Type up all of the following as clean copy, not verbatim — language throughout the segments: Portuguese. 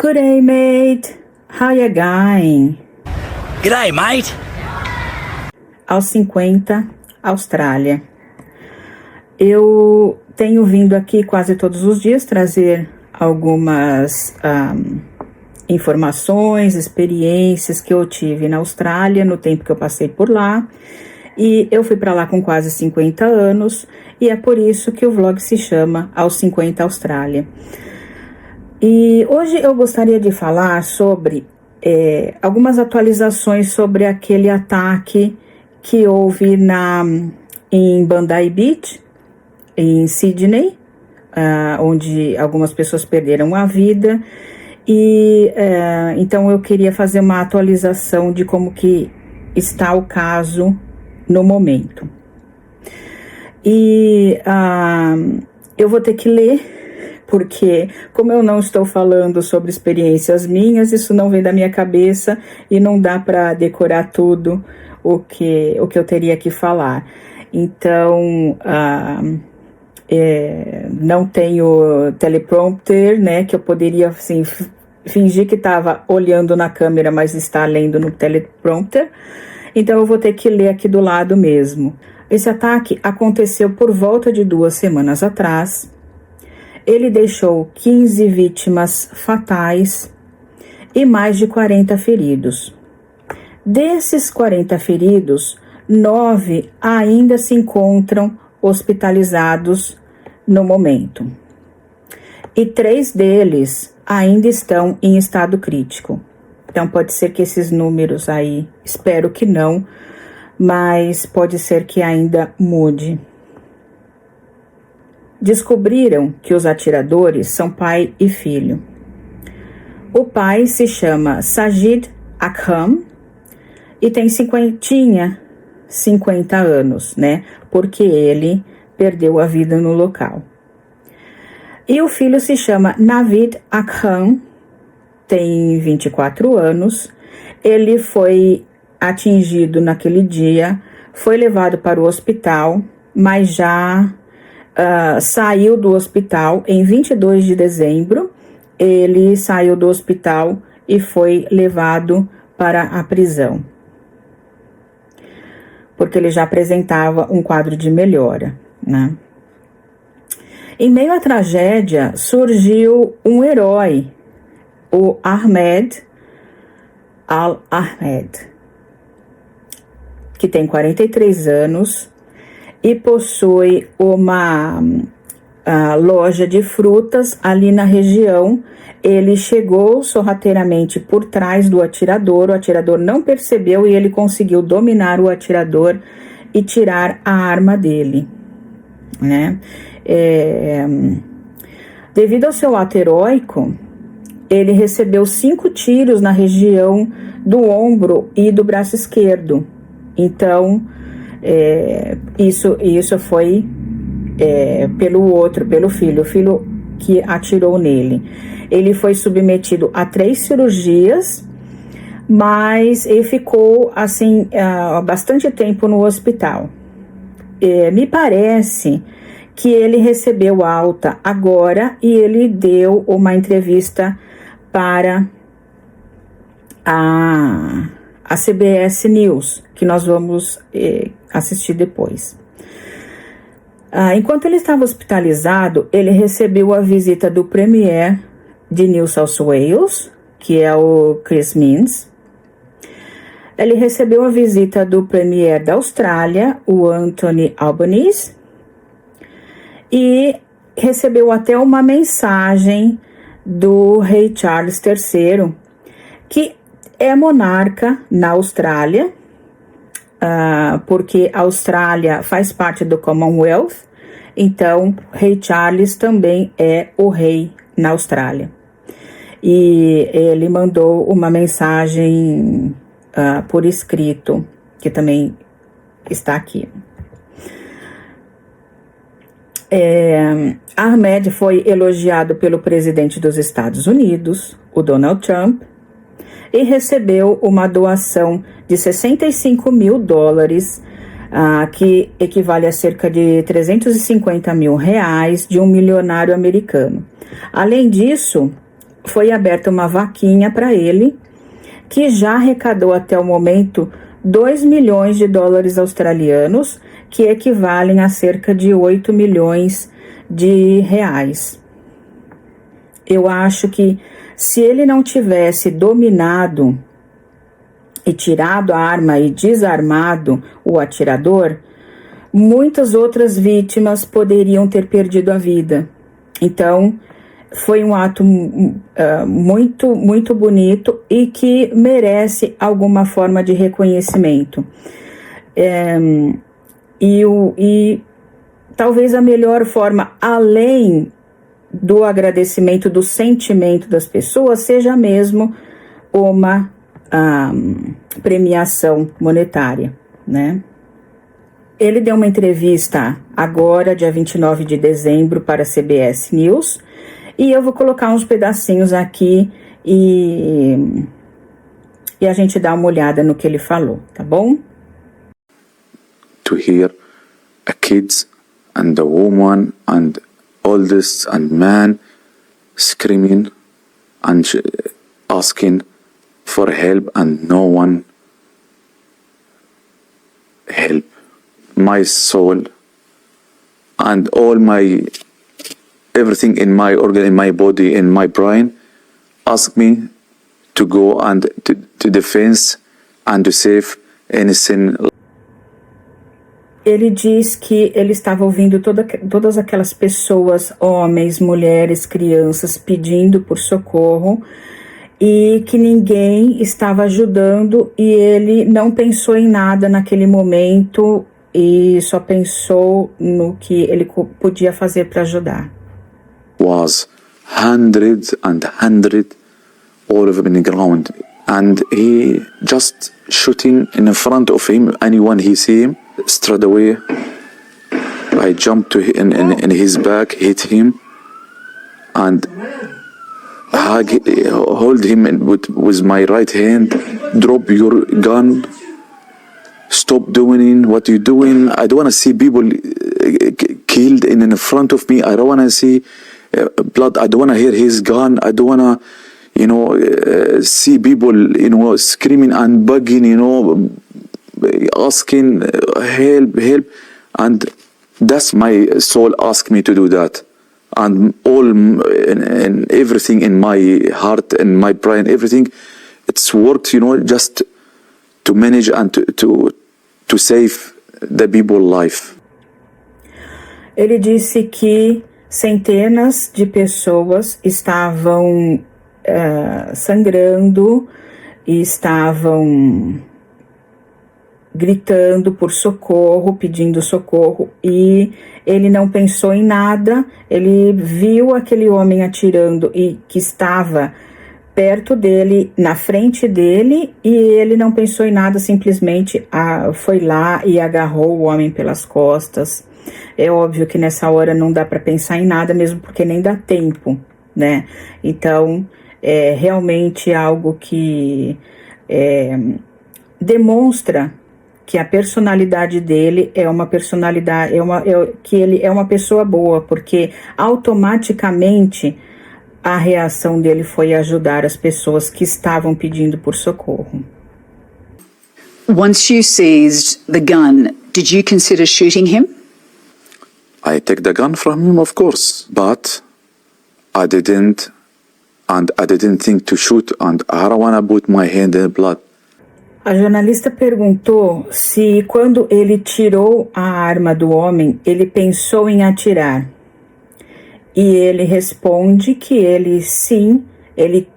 Good day, mate. How you going? G'day, mate. Aos 50, Austrália. Eu tenho vindo aqui quase todos os dias trazer algumas informações, experiências que eu tive na Austrália no tempo que eu passei por lá. E eu fui para lá com quase 50 anos e é por isso que o vlog se chama Aos 50 Austrália. E hoje eu gostaria de falar sobre algumas atualizações sobre aquele ataque que houve em Bondi Beach, em Sydney, onde algumas pessoas perderam a vida. E então eu queria fazer uma atualização de como que está o caso no momento. E eu vou ter que ler, porque como eu não estou falando sobre experiências minhas, isso não vem da minha cabeça e não dá para decorar tudo o que eu teria que falar. Então, não tenho teleprompter, né, que eu poderia assim, fingir que estava olhando na câmera, mas está lendo no teleprompter. Então eu vou ter que ler aqui do lado mesmo. Esse ataque aconteceu por volta de 2 semanas atrás. Ele deixou 15 vítimas fatais e mais de 40 feridos. Desses 40 feridos, 9 ainda se encontram hospitalizados no momento. E 3 deles ainda estão em estado crítico. Então pode ser que esses números aí, espero que não, mas pode ser que ainda mude. Descobriram que os atiradores são pai e filho. O pai se chama Sajid Akham e tem 50 anos, né? Porque ele perdeu a vida no local. E o filho se chama Navid Akham, tem 24 anos. Ele foi atingido naquele dia, foi levado para o hospital, mas já saiu do hospital em 22 de dezembro. Ele saiu do hospital e foi levado para a prisão, porque ele já apresentava um quadro de melhora, né? Em meio à tragédia, surgiu um herói, o Ahmed Al-Ahmed, que tem 43 anos e possui uma loja de frutas ali na região. Ele chegou sorrateiramente por trás do atirador, o atirador não percebeu e ele conseguiu dominar o atirador e tirar a arma dele, né? Devido ao seu ato heróico, ele recebeu 5 tiros na região do ombro e do braço esquerdo. Então, isso foi pelo filho, o filho que atirou nele. Ele foi submetido a 3 cirurgias, mas ele ficou assim bastante tempo no hospital. Me parece que ele recebeu alta agora e ele deu uma entrevista para a CBS News, que nós vamos assistir depois. Enquanto ele estava hospitalizado, ele recebeu a visita do Premier de New South Wales, que é o Chris Minns. Ele recebeu a visita do Premier da Austrália, o Anthony Albanese, e recebeu até uma mensagem do rei Charles III, que é monarca na Austrália, porque a Austrália faz parte do Commonwealth, então rei Charles também é o rei na Austrália. E ele mandou uma mensagem por escrito, que também está aqui. Ahmed foi elogiado pelo presidente dos Estados Unidos, o Donald Trump, e recebeu uma doação de $65 mil, que equivale a cerca de 350 mil reais, de um milionário americano. Além disso, foi aberta uma vaquinha para ele, que já arrecadou até o momento 2 milhões de dólares australianos, que equivalem a cerca de 8 milhões de reais. Eu acho que se ele não tivesse dominado e tirado a arma e desarmado o atirador, muitas outras vítimas poderiam ter perdido a vida. Então, foi um ato muito, muito bonito e que merece alguma forma de reconhecimento. E talvez a melhor forma, além do agradecimento, do sentimento das pessoas, seja mesmo uma premiação monetária, né? Ele deu uma entrevista agora, dia 29 de dezembro, para a CBS News, e eu vou colocar uns pedacinhos aqui e a gente dá uma olhada no que ele falou, tá bom? To hear a kids and a woman and oldest and man screaming and asking for help and no one help. My soul and all my everything in my organ, in my body, in my brain ask me to go and to defense and to save innocent. Ele diz que ele estava ouvindo todas aquelas pessoas, homens, mulheres, crianças, pedindo por socorro e que ninguém estava ajudando, e ele não pensou em nada naquele momento e só pensou no que ele podia fazer para ajudar. Was hundreds and hundreds all of them in the ground, and he just shooting in front of him. Anyone he see him, straight away I jumped to in his back, hit him, and hold him with my right hand. Drop your gun. Stop doing what you're doing. I don't want to see people killed in front of me. I don't want to see blood. I don't want to hear his gun. I don't want to, see people, screaming and begging, asking help. And that's my soul asked me to do that. And all and everything in my heart and my brain, everything, it's worked, just to manage and to save the people's life. Ele disse que centenas de pessoas estavam sangrando e estavam gritando por socorro, pedindo socorro, e ele não pensou em nada. Ele viu aquele homem atirando e que estava perto dele, na frente dele, e ele não pensou em nada, simplesmente foi lá e agarrou o homem pelas costas. É óbvio que nessa hora não dá para pensar em nada, mesmo porque nem dá tempo, né? Então, é realmente algo que demonstra que a personalidade dele é uma personalidade, que ele é uma pessoa boa, porque automaticamente a reação dele foi ajudar as pessoas que estavam pedindo por socorro. Once you seized the gun, did you consider shooting him? I take the gun from him, of course, but I didn't think to shoot, and I don't want to put my hand in blood. A jornalista perguntou se, quando ele tirou a arma do homem, ele pensou em atirar. E ele responde que ele sim, ele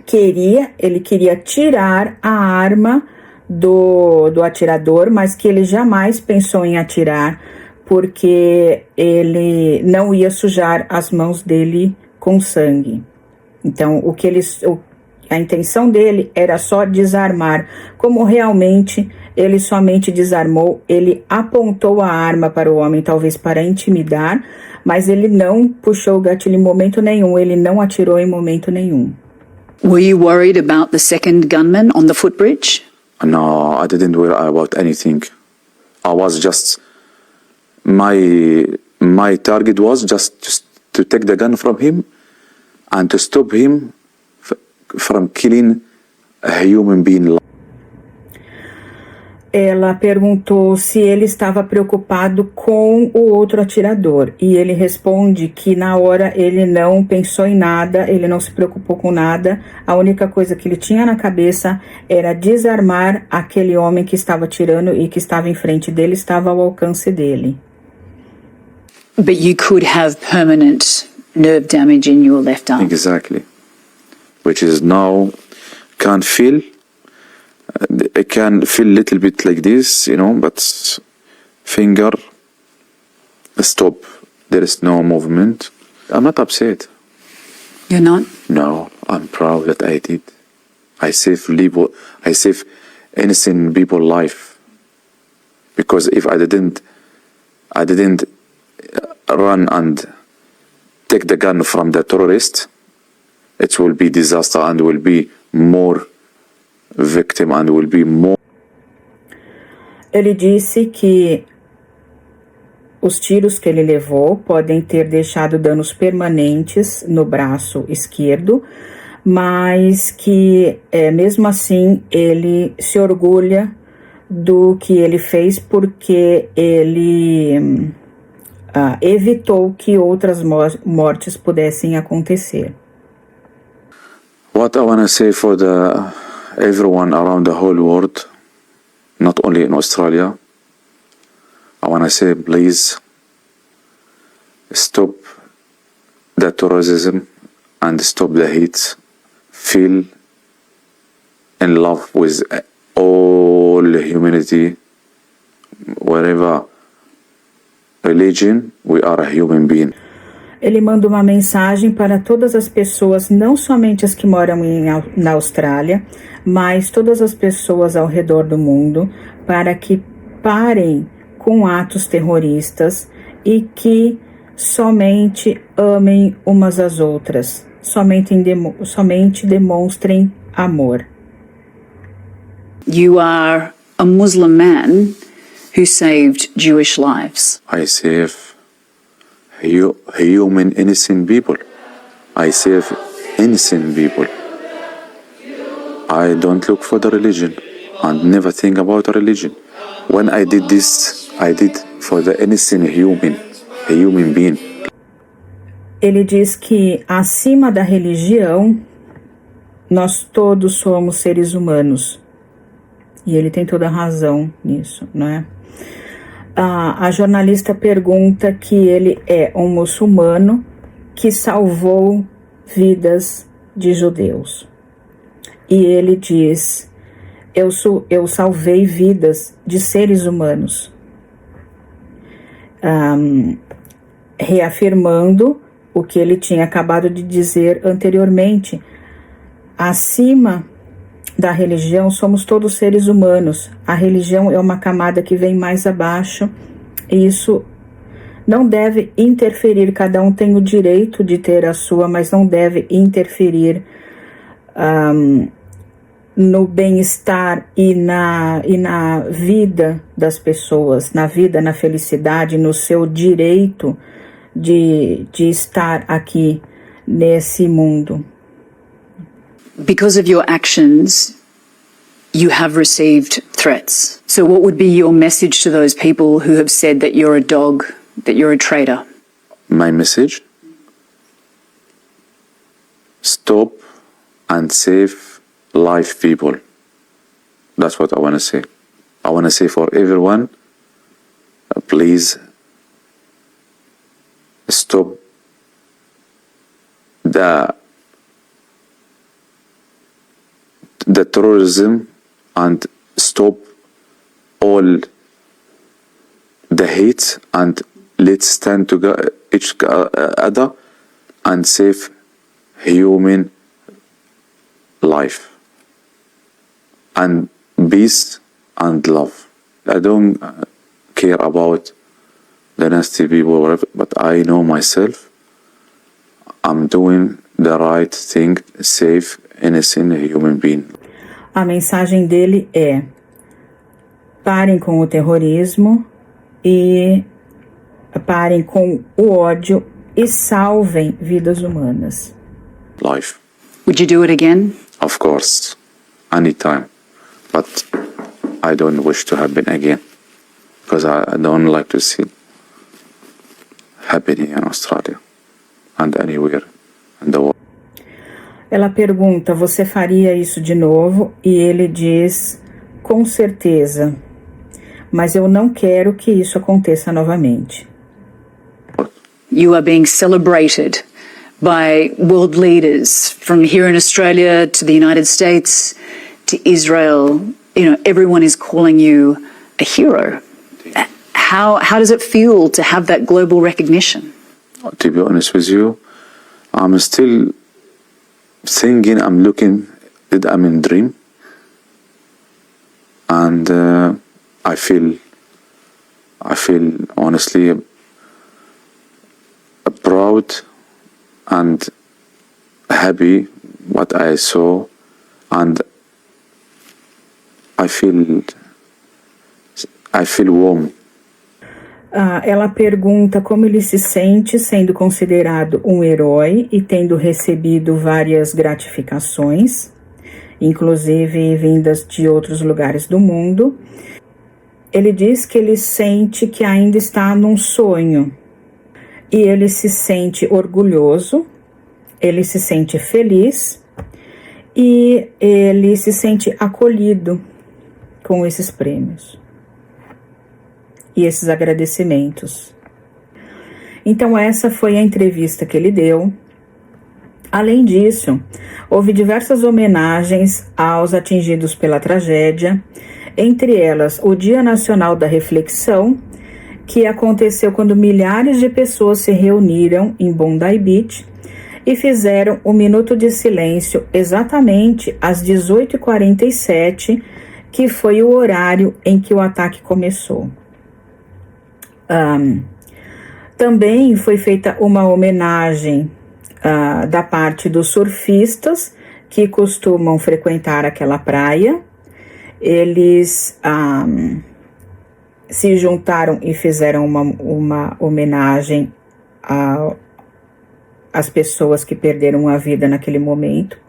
queria tirar a arma do atirador, mas que ele jamais pensou em atirar, porque ele não ia sujar as mãos dele com sangue. Então, a intenção dele era só desarmar. Como realmente ele somente desarmou, ele apontou a arma para o homem, talvez para intimidar, mas ele não puxou o gatilho em momento nenhum, ele não atirou em momento nenhum. Were you worried about the second gunman on the footbridge? No, I didn't worry about anything. I was just, my target was just to take the gun from him and to stop him from killing a human being. Ela perguntou se ele estava preocupado com o outro atirador. E ele responde que na hora ele não pensou em nada, ele não se preocupou com nada. A única coisa que ele tinha na cabeça era desarmar aquele homem que estava atirando e que estava em frente dele, estava ao alcance dele. But you could have permanent nerve damage in your left arm. Exactly. Which is now can't feel. I can feel a little bit like this, but finger stop. There is no movement. I'm not upset. You're not? No, I'm proud that I did. I save innocent people's life. Because if I didn't run and take the gun from the terrorist, it will be disaster and will be more victim and will be more. Ele disse que os tiros que ele levou podem ter deixado danos permanentes no braço esquerdo, mas que mesmo assim ele se orgulha do que ele fez porque ele evitou que outras mortes pudessem acontecer. What I want to say for everyone around the whole world, not only in Australia, I want to say please stop the terrorism and stop the hate. Feel in love with all humanity, wherever religion, we are a human being. Ele manda uma mensagem para todas as pessoas, não somente as que moram na Austrália, mas todas as pessoas ao redor do mundo, para que parem com atos terroristas e que somente amem umas às outras, somente demonstrem amor. You are a Muslim man who saved Jewish lives. I save human innocent people. I save innocent people. I don't look for the religion and never think about the religion. When I did this, I did for the innocent human being. Ele diz que acima da religião, nós todos somos seres humanos. E ele tem toda a razão nisso, não é? A jornalista pergunta que ele é um muçulmano que salvou vidas de judeus. E ele diz, eu salvei vidas de seres humanos. Reafirmando o que ele tinha acabado de dizer anteriormente. Acima da religião, somos todos seres humanos. A religião é uma camada que vem mais abaixo e isso não deve interferir. Cada um tem o direito de ter a sua, mas não deve interferir no bem-estar e na vida das pessoas, na vida, na felicidade, no seu direito de estar aqui nesse mundo. Because of your actions, you have received threats. So what would be your message to those people who have said that you're a dog, that you're a traitor? My message? Stop and save life, people. That's what I want to say. I want to say for everyone, please stop the terrorism and stop all the hate, and let's stand together each other and save human life and peace and love. I don't care about the nasty people, whatever, but I know myself. I'm doing the right thing, save innocent human being. A mensagem dele é: parem com o terrorismo e parem com o ódio e salvem vidas humanas. life. Would you do it again? Of course, anytime. But I don't wish to happen again. Because I don't like to see happening in Australia and anywhere in the world. Ela pergunta, você faria isso de novo? E ele diz, com certeza, mas eu não quero que isso aconteça novamente. You are being celebrated by world leaders from here in Australia to the United States to Israel. You know, everyone is calling you a hero. How does it feel to have that global recognition? To be honest with you, I'm still thinking, I'm looking, I'm in a dream. And I feel honestly proud and happy what I saw, and I feel warm. Ela pergunta como ele se sente sendo considerado um herói e tendo recebido várias gratificações, inclusive vindas de outros lugares do mundo. Ele diz que ele sente que ainda está num sonho e ele se sente orgulhoso, ele se sente feliz e ele se sente acolhido com esses prêmios e esses agradecimentos. Então essa foi a entrevista que ele deu. Além disso, houve diversas homenagens aos atingidos pela tragédia, entre elas o Dia Nacional da Reflexão, que aconteceu quando milhares de pessoas se reuniram em Bondi Beach e fizeram um minuto de silêncio exatamente às 18h47, que foi o horário em que o ataque começou. Também foi feita uma homenagem da parte dos surfistas que costumam frequentar aquela praia. Eles se juntaram e fizeram uma homenagem às pessoas que perderam a vida naquele momento.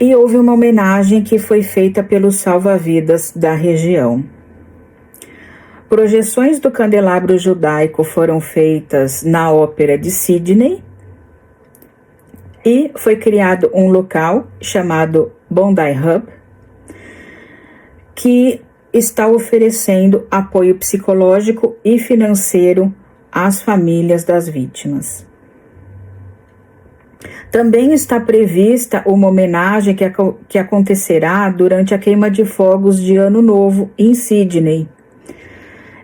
E houve uma homenagem que foi feita pelos salva-vidas da região. Projeções do candelabro judaico foram feitas na Ópera de Sydney e foi criado um local chamado Bondi Hub, que está oferecendo apoio psicológico e financeiro às famílias das vítimas. Também está prevista uma homenagem que acontecerá durante a queima de fogos de Ano Novo em Sydney.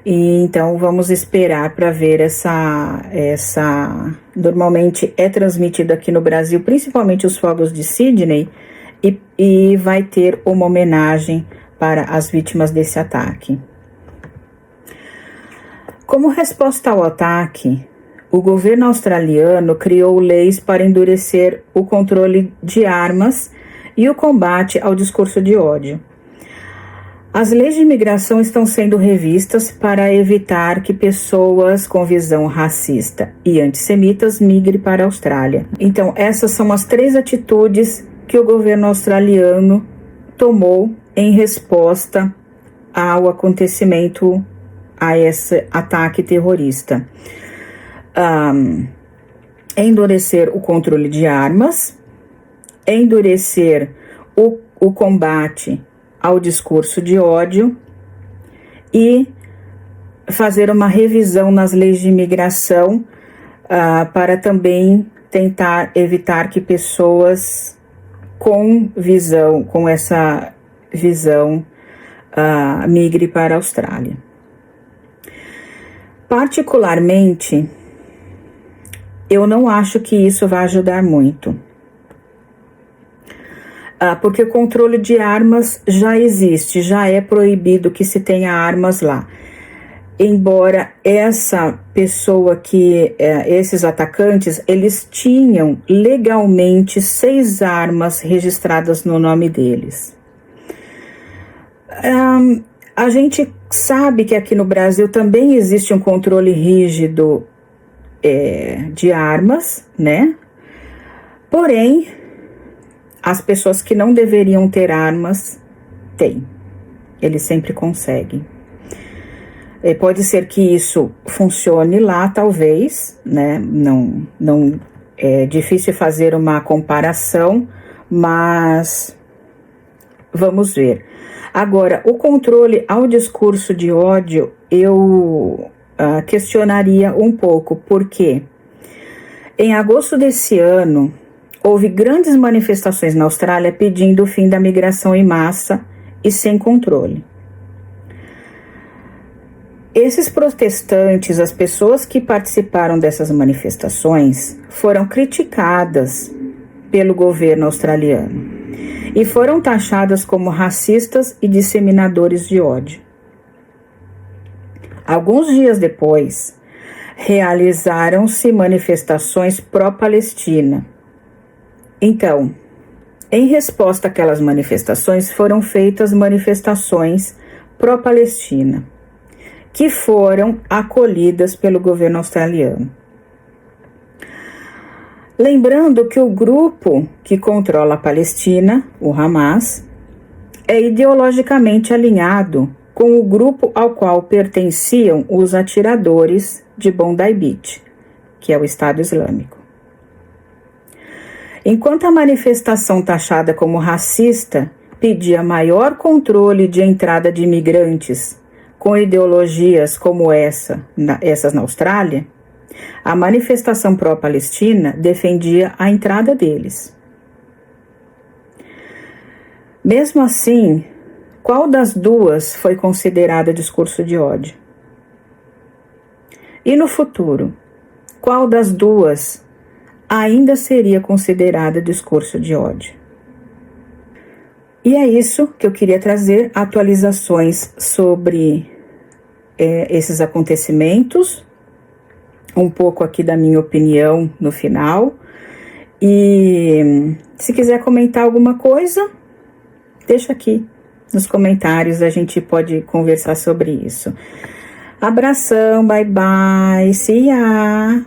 E então vamos esperar para ver essa. Normalmente é transmitido aqui no Brasil, principalmente os fogos de Sydney, e vai ter uma homenagem para as vítimas desse ataque. Como resposta ao ataque, o governo australiano criou leis para endurecer o controle de armas e o combate ao discurso de ódio. As leis de imigração estão sendo revistas para evitar que pessoas com visão racista e antissemitas migrem para a Austrália. Então, essas são as 3 atitudes que o governo australiano tomou em resposta ao acontecimento, a esse ataque terrorista. Endurecer o controle de armas, endurecer o combate ao discurso de ódio e fazer uma revisão nas leis de imigração para também tentar evitar que pessoas com essa visão migre para a Austrália. Particularmente, eu não acho que isso vai ajudar muito. Porque o controle de armas já existe, já é proibido que se tenha armas lá. Embora essa pessoa esses atacantes, eles tinham legalmente 6 armas registradas no nome deles. A gente sabe que aqui no Brasil também existe um controle rígido de armas, né? Porém, as pessoas que não deveriam ter armas, têm. Eles sempre conseguem. Pode ser que isso funcione lá, talvez, né? Não é difícil fazer uma comparação, mas vamos ver. Agora, o controle ao discurso de ódio, eu questionaria um pouco, porque em agosto desse ano, houve grandes manifestações na Austrália pedindo o fim da migração em massa e sem controle. Esses protestantes, as pessoas que participaram dessas manifestações, foram criticadas pelo governo australiano e foram taxadas como racistas e disseminadores de ódio. Alguns dias depois, realizaram-se manifestações pró-Palestina. Então, em resposta àquelas manifestações, foram feitas manifestações pró-Palestina, que foram acolhidas pelo governo australiano. Lembrando que o grupo que controla a Palestina, o Hamas, é ideologicamente alinhado com o grupo ao qual pertenciam os atiradores de Bondi Beach, que é o Estado Islâmico. Enquanto a manifestação taxada como racista pedia maior controle de entrada de imigrantes com ideologias como essas na Austrália, a manifestação pró-Palestina defendia a entrada deles. Mesmo assim, qual das duas foi considerada discurso de ódio? E no futuro, qual das duas ainda seria considerada discurso de ódio? E é isso que eu queria trazer, atualizações sobre esses acontecimentos, um pouco aqui da minha opinião no final. E se quiser comentar alguma coisa, deixa aqui nos comentários, a gente pode conversar sobre isso. Abração, bye bye, see ya!